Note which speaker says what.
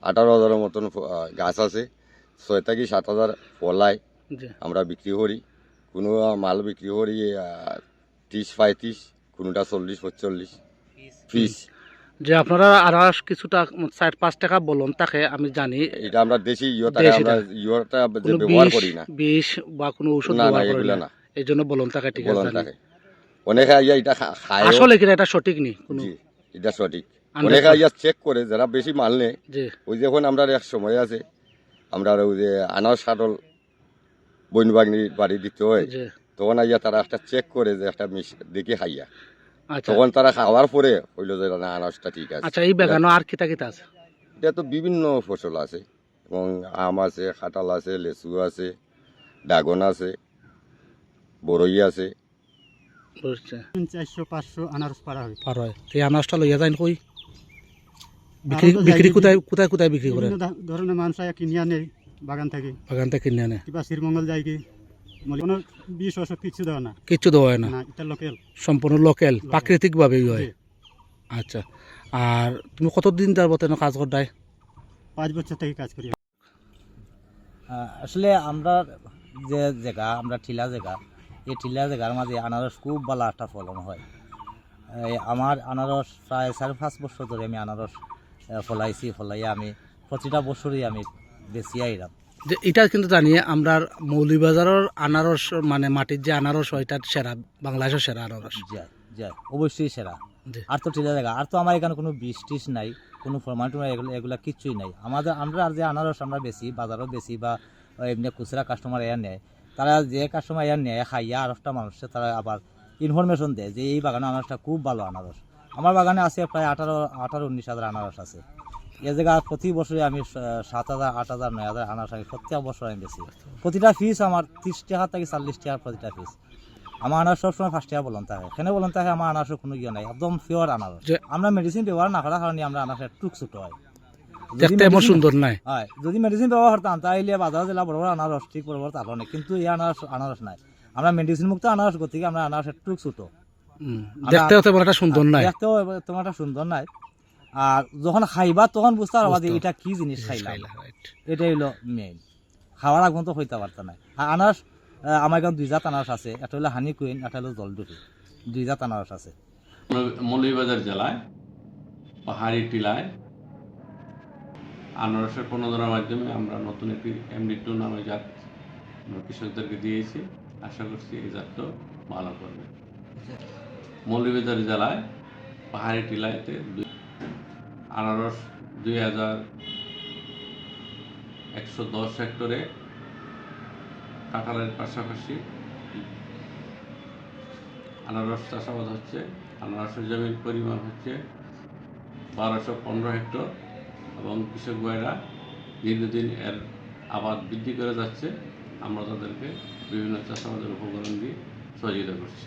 Speaker 1: 18,000 মতন গাছ আছে, 6 থেকে 7,000 ফলাই
Speaker 2: জি
Speaker 1: আমরা বিক্রি করি। কোনো মাল বিক্রি করি 30-35, কোনোটা 40-45 পিস।
Speaker 2: যে আপনারা আনারস কিছুটা 4-5 টাকা বলুন তাকে আমি জানি,
Speaker 1: এটা আমরা দেশি থাকে, আমরা ইয়েটা যে
Speaker 2: কোনো
Speaker 1: ব্যবহার করি না।
Speaker 2: বিষ বা কোনো ঔষধ
Speaker 1: না না,
Speaker 2: ব্যবহার করেন
Speaker 1: এগুলা
Speaker 2: না,
Speaker 1: না,
Speaker 2: এই জন্য বলুন তাকে ঠিক আছে
Speaker 1: বলন
Speaker 2: জানি।
Speaker 1: থাকে। অনেকে আইয়া এটা খায়,
Speaker 2: আসলে কিনা এটা সঠিক নেই কোনো
Speaker 1: জি এটা সঠিক।
Speaker 2: 100%
Speaker 1: অনেকে আইয়া চেক করে, যারা বেশি মাল নেয়।
Speaker 2: জি
Speaker 1: ওই যখন আমরা এক সময় আছে, আমরা ওই যে আনারস শাটল বইন বাগনির বাড়ি দিতে হয়,
Speaker 2: জি
Speaker 1: তখন আইয়া তারা একটা চেক করে যে একটা দেখে খাইয়া,
Speaker 2: আচ্ছা
Speaker 1: তখন তারা খাওয়ার পরে হইলো যে না আনারসটা ঠিক আছে।
Speaker 2: আচ্ছা। এই বাগানো আর কিতা কিতা আছে?
Speaker 1: এটা তো বিভিন্ন ফসল আছে, এবং আম আছে, কাঁঠাল আছে, লেচু আছে, ড্রাগন আছে, বরই আছে।
Speaker 2: বুঝছে
Speaker 3: 400-500 আনারস পারা হয়।
Speaker 2: পার হয় এই আনারসটা লইয়া যান কই বিক্রি
Speaker 3: আরো তো
Speaker 2: বিক্রি
Speaker 3: জায়গা
Speaker 2: কোথায় কোথায় কোথায় বিক্রি করেন?
Speaker 3: বিভিন্ন ধরনের মানুষ আয়া কিনে আনে বাগান থেকে,
Speaker 2: বাগান থেকে কিনে আনে,
Speaker 3: কিংবা শ্রীমঙ্গল যায় কি, কোনো বিষ ওষুধ কিছু দেওয়া না,
Speaker 2: কিচ্ছু দেওয়া হয় না,
Speaker 3: না এটা লোকাল।
Speaker 2: সম্পূর্ণ লোকাল প্রাকৃতিকভাবেই হয়। আচ্ছা, আর তুমি কতদিন যাবত এনে কাজ করদাই?
Speaker 3: 5 বছর থেকে কাজ করি।
Speaker 4: আসলে আমরা যে জায়গা, আমরা টিলা জায়গা, এই টিলা জায়গার মাঝে আনারস খুব ভালো একটা ফলন হয়। আমার আনারস প্রায় 4-5 বছর ধরে আমি আনারস ফলাইয়া আমি প্রতিটা বছরই আমি বেশি আইলাম।
Speaker 2: যে এটা কিন্তু জানি আমরা মৌলভীবাজারের আনারস, মানে মাটির যে আনারস হয় এটা সেরা, বাংলাদেশের সেরা আনারস।
Speaker 4: যায় যায় অবশ্যই সেরা।
Speaker 2: জি
Speaker 4: আর তো টিলা জায়গা, আর তো আমার এখানে কোনো বিষ টিস নাই, কোনো ফরমালিন এগুলা কিচ্ছুই নাই। আমরা আর যে আনারস আমরা বেশি বাজারও বেশি বা এমনি খুচরা কাস্টমার এয়ার নেয়, তারা যে কাস্টমার এয়ার নেয় খাইয়া আর একটা মানুষকে তারা আবার ইনফরমেশন দেয় যে এই বাগানে আনারসটা খুব ভালো আনারস। আমার বাগানে আছে প্রায় 18-19 হাজার আনারস আছে। এই জায়গা প্রতি বছরে আমি 7,000, 8,000, 9,000 আনারস আমি প্রত্যেক বছর আমি বেশি। প্রতিটা ফিস আমার 30 টাকা থেকে 40 টাকা প্রতিটা ফিস। আমার আনারস সবসময় 5 টাকা বলন থাকে, এখানে বলন থাকে আমার আনারসের কোনো ইয়ে নাই, একদম পিওর আনারস। আমরা মেডিসিন ব্যবহার না করার কারণে আমরা আনারসের টুক ছোট হয়,
Speaker 2: দেখতে এমন সুন্দর নাই।
Speaker 4: হয়। যদি মেডিসিন ব্যবহার করতাম তাহলে বাজারে জেলা বড় বড় আনারস ঠিক বড় বড় তাহলে, কিন্তু এই আনারস নাই। আমরা মেডিসিন মুক্ত আনারস করতে আমরা আনারসের টুক ছোট,
Speaker 2: দেখতেও তেমন একটা সুন্দর নাই,
Speaker 4: দেখতেও তোমার একটা সুন্দর নাই। আর যখন খাইবা তখন বুঝতে পারবা যে এটা কি জিনিস খাইলাম, এটাই হলো মেইন। খাওয়ার আগুন তো হইতে পারত না। আর আনারস আমার এখানে 2 জাত আনারস আছে, একটা হলো হানি কুইন, একটা হলো জলডুফি, 2 জাত আনারস আছে।
Speaker 5: মৌলভীবাজার জেলায় পাহাড়ি টিলায় আনারসের প্রণোদনার মাধ্যমে আমরা নতুন একটি MD2 নামে জাত আমরা কৃষকদেরকে দিয়েছি। আশা করছি এই জাতটা ভালো করবে। মৌলভীবাজার জেলায় পাহাড়ি টিলায়তে আনারস 2,110 হেক্টরে, কাঁঠালের পাশাপাশি আনারস চাষাবাদ হচ্ছে। আনারসের জমির পরিমাণ হচ্ছে 1,215 হেক্টর, এবং কৃষক ভাইরা দীর্ঘদিন এর আবাদ বৃদ্ধি করে যাচ্ছে। আমরা তাদেরকে বিভিন্ন চাষাবাদের উপকরণ দিয়ে সহযোগিতা করছি।